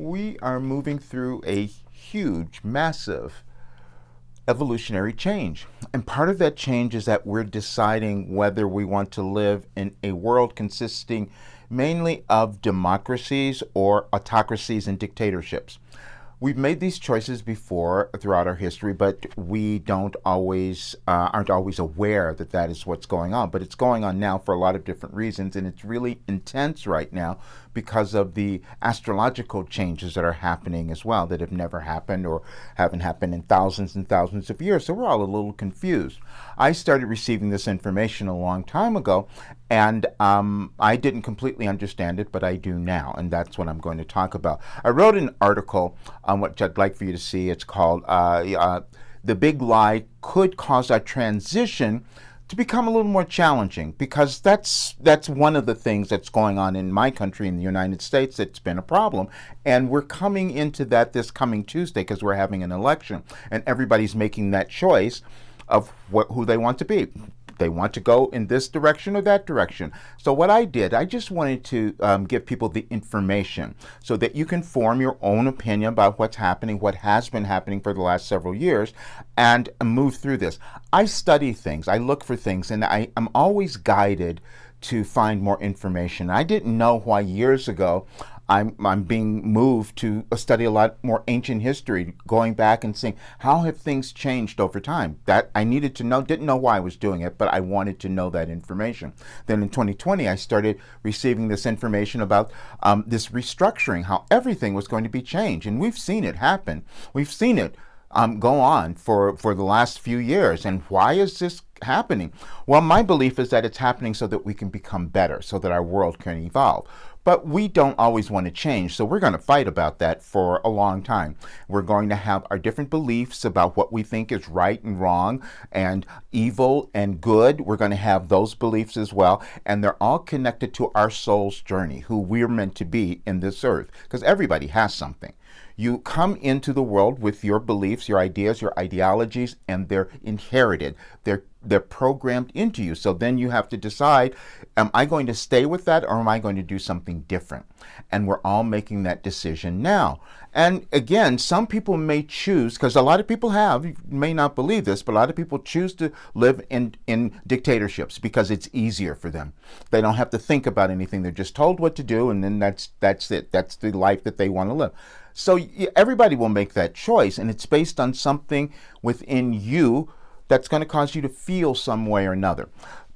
we are moving through a huge, massive evolutionary change. And part of that change is that we're deciding whether we want to live in a world consisting mainly of democracies or autocracies and dictatorships. We've made these choices before throughout our history, but we don't always aren't always aware that that is what's going on. But it's going on now for a lot of different reasons, and it's really intense right now because of the astrological changes that are happening as well that have never happened or haven't happened in thousands and thousands of years. So we're all a little confused. I started receiving this information a long time ago, and I didn't completely understand it, but I do now, and that's what I'm going to talk about. I wrote an article on what I'd like for you to see. It's called The Big Lie Could Cause Our Transition to Become a Little More Challenging, because that's one of the things that's going on in my country, in the United States, that's been a problem. And we're coming into that this coming Tuesday because we're having an election, and everybody's making that choice of who they want to be. They want to go in this direction or that direction. So what I did, I just wanted to give people the information so that you can form your own opinion about what's happening, what has been happening for the last several years, and move through this. I study things, I look for things, and I am always guided to find more information. I didn't know why years ago I'm being moved to study a lot more ancient history, going back and seeing how have things changed over time. That I needed to know, didn't know why I was doing it, but I wanted to know that information. Then in 2020, I started receiving this information about this restructuring, how everything was going to be changed. And we've seen it happen. We've seen it go on for the last few years. And why is this happening? Well, my belief is that it's happening so that we can become better, so that our world can evolve. But we don't always want to change, so we're going to fight about that for a long time. We're going to have our different beliefs about what we think is right and wrong and evil and good. We're going to have those beliefs as well, and they're all connected to our soul's journey, who we're meant to be in this earth, because everybody has something. You come into the world with your beliefs, your ideas, your ideologies, and they're inherited. They're programmed into you. So then you have to decide, am I going to stay with that or am I going to do something different? And we're all making that decision now. And again, some people may choose, because a lot of people you may not believe this, but a lot of people choose to live in dictatorships because it's easier for them. They don't have to think about anything. They're just told what to do, and then that's it. That's the life that they want to live. So everybody will make that choice, and it's based on something within you that's going to cause you to feel some way or another.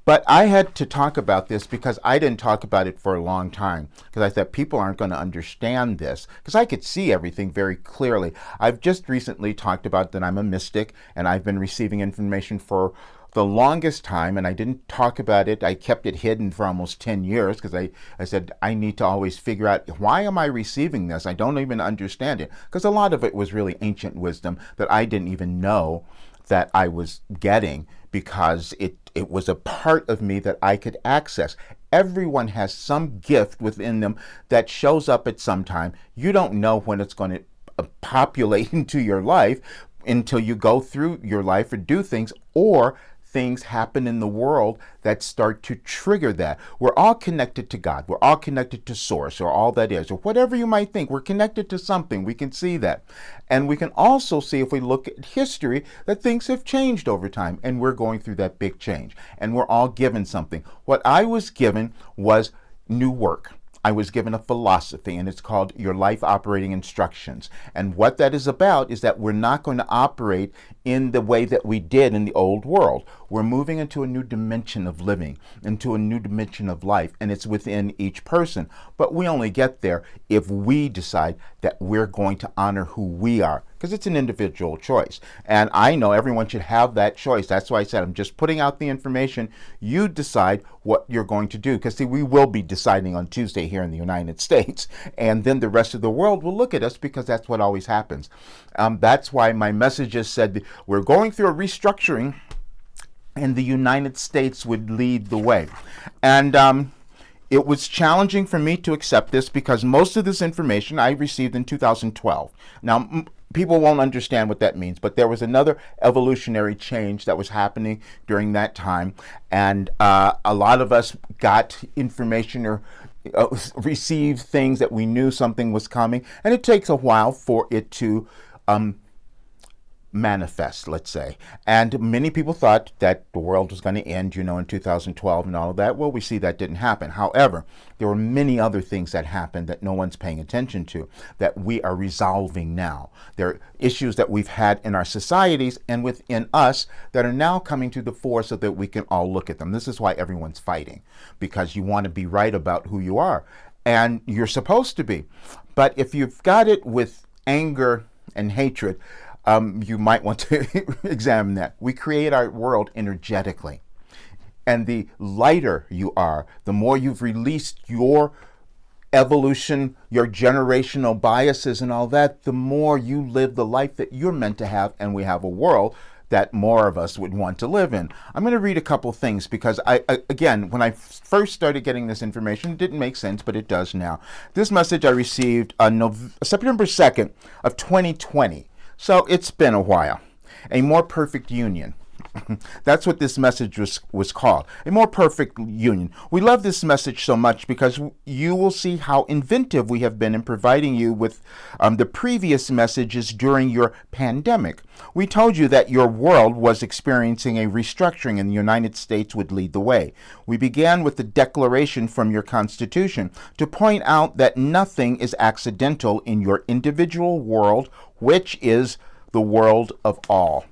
But I had to talk about this because I didn't talk about it for a long time, because I thought people aren't going to understand this, because I could see everything very clearly. I've just recently talked about that I'm a mystic, and I've been receiving information for the longest time, and I didn't talk about it. I kept it hidden for almost 10 years because I said I need to always figure out, why am I receiving this? I don't even understand it, because a lot of it was really ancient wisdom that I didn't even know that I was getting, because it was a part of me that I could access. Everyone has some gift within them that shows up at some time. You don't know when it's going to populate into your life until you go through your life or do things, or things happen in the world that start to trigger that. We're all connected to God. We're all connected to Source, or all that is, or whatever you might think. We're connected to something. We can see that. And we can also see, if we look at history, that things have changed over time, and we're going through that big change. And we're all given something. What I was given was new work. I was given a philosophy, and it's called Your Life Operating Instructions. And what that is about is that we're not going to operate in the way that we did in the old world. We're moving into a new dimension of living, into a new dimension of life, and it's within each person. But we only get there if we decide that we're going to honor who we are, because it's an individual choice. And I know everyone should have that choice. That's why I said I'm just putting out the information. You decide what you're going to do, because see, we will be deciding on Tuesday here in the United States, and then the rest of the world will look at us, because that's what always happens. That's why my messages said we're going through a restructuring, and the United States would lead the way. And it was challenging for me to accept this, because most of this information I received in 2012. Now, people won't understand what that means, but there was another evolutionary change that was happening during that time, and a lot of us got information or receive things that we knew something was coming, and it takes a while for it to manifest, let's say. And many people thought that the world was going to end, in 2012 and all of that. Well, we see that didn't happen. However, there were many other things that happened that no one's paying attention to that we are resolving now. There are issues that we've had in our societies and within us that are now coming to the fore so that we can all look at them. This is why everyone's fighting, because you want to be right about who you are. And you're supposed to be. But if you've got it with anger and hatred, you might want to examine that. We create our world energetically. And the lighter you are, the more you've released your evolution, your generational biases and all that, the more you live the life that you're meant to have, and we have a world that more of us would want to live in. I'm going to read a couple things because again, when I first started getting this information, it didn't make sense, but it does now. This message I received on September 2nd of 2020. So it's been a while. A more perfect union. That's what this message was called. A more perfect union. We love this message so much because you will see how inventive we have been in providing you with the previous messages during your pandemic. We told you that your world was experiencing a restructuring and the United States would lead the way. We began with the declaration from your Constitution to point out that nothing is accidental in your individual world, which is the world of all.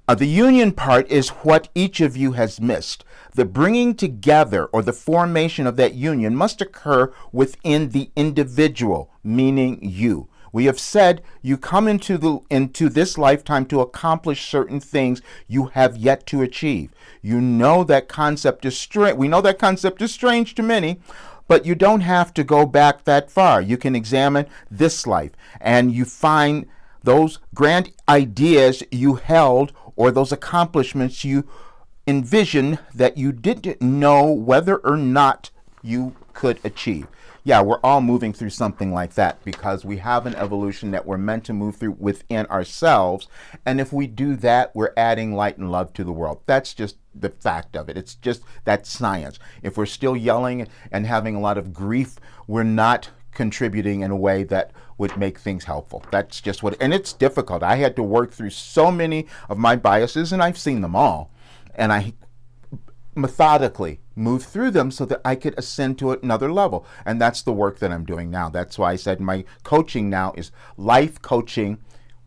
The union part is what each of you has missed. The bringing together or the formation of that union must occur within the individual, meaning you. We have said you come into this lifetime to accomplish certain things you have yet to achieve. You know that concept is strange. We know that concept is strange to many, but you don't have to go back that far. You can examine this life and you find those grand ideas you held or those accomplishments you envisioned that you didn't know whether or not you could achieve. Yeah, we're all moving through something like that because we have an evolution that we're meant to move through within ourselves. And if we do that, we're adding light and love to the world. That's just the fact of it. It's just that science. If we're still yelling and having a lot of grief, we're not contributing in a way that would make things helpful. That's just what, and it's difficult. I had to work through so many of my biases, and I've seen them all. And I methodically move through them so that I could ascend to another level. And that's the work that I'm doing now. That's why I said my coaching now is life coaching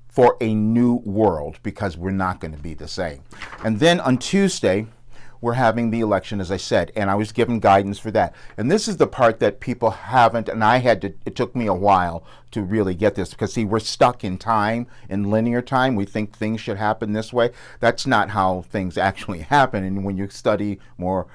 for a new world, because we're not going to be the same. And then on Tuesday, we're having the election, as I said, and I was given guidance for that. And this is the part that people haven't, and it took me a while to really get this, because see, we're stuck in time, in linear time. We think things should happen this way. That's not how things actually happen. And when you study more,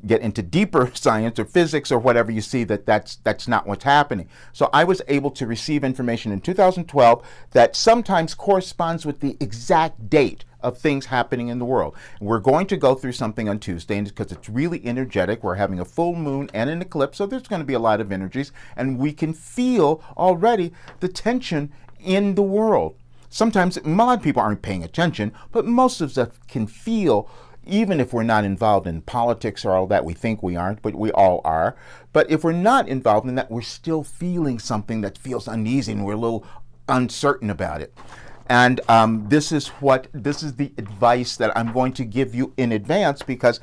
get into deeper science or physics or whatever, you see that that's not what's happening. So I was able to receive information in 2012 that sometimes corresponds with the exact date of things happening in the world. We're going to go through something on Tuesday, and because it's really energetic, we're having a full moon and an eclipse, so there's going to be a lot of energies, and we can feel already the tension in the world. Sometimes a lot of people aren't paying attention, but most of us can feel, even if we're not involved in politics or all that. We think we aren't, but we all are. But if we're not involved in that, we're still feeling something that feels uneasy, and we're a little uncertain about it. And this is the advice that I'm going to give you in advance, because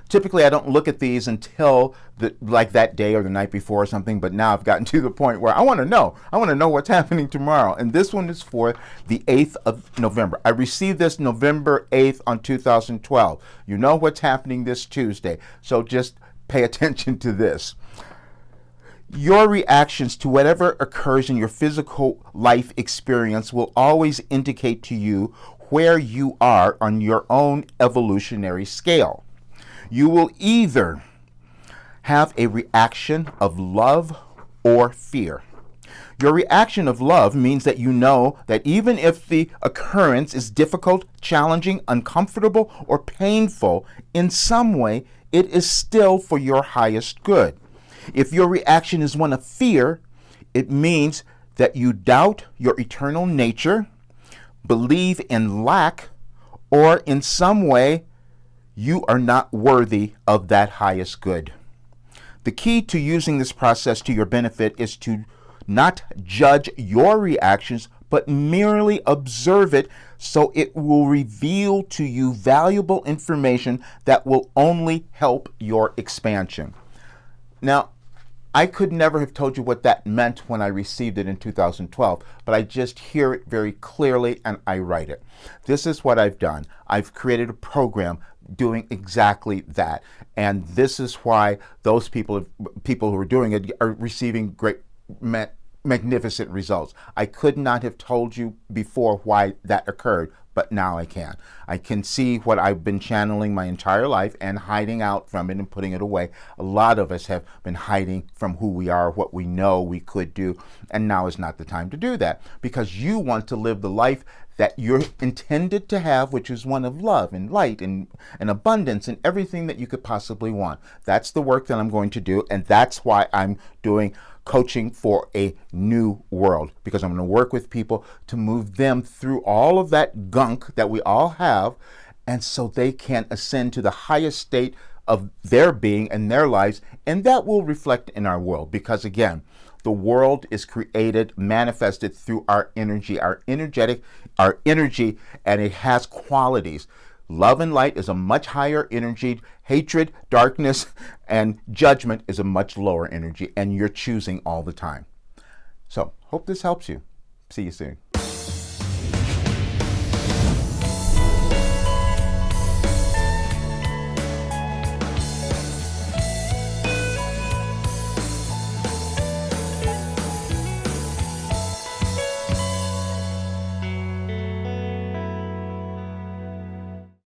typically I don't look at these until like that day or the night before or something. But now I've gotten to the point where I want to know. I want to know what's happening tomorrow. And this one is for the 8th of November. I received this November 8th on 2012. You know what's happening this Tuesday. So just pay attention to this. Your reactions to whatever occurs in your physical life experience will always indicate to you where you are on your own evolutionary scale. You will either have a reaction of love or fear. Your reaction of love means that you know that even if the occurrence is difficult, challenging, uncomfortable, or painful, in some way, it is still for your highest good. If your reaction is one of fear, it means that you doubt your eternal nature, believe in lack, or in some way you are not worthy of that highest good. The key to using this process to your benefit is to not judge your reactions, but merely observe it, so it will reveal to you valuable information that will only help your expansion. Now, I could never have told you what that meant when I received it in 2012, but I just hear it very clearly and I write it. This is what I've done. I've created a program doing exactly that. And this is why those people who are doing it are receiving great, magnificent results. I could not have told you before why that occurred, but now I can. I can see what I've been channeling my entire life and hiding out from it and putting it away. A lot of us have been hiding from who we are, what we know we could do, and now is not the time to do that, because you want to live the life that you're intended to have, which is one of love and light and abundance and everything that you could possibly want. That's the work that I'm going to do, and that's why I'm doing coaching for a new world, because I'm going to work with people to move them through all of that gunk that we all have, and so they can ascend to the highest state of their being and their lives, and that will reflect in our world. Because again, the world is created, manifested through our energy, our energy, and it has qualities. Love and light is a much higher energy. Hatred, darkness, and judgment is a much lower energy, and you're choosing all the time. So, hope this helps you. See you soon.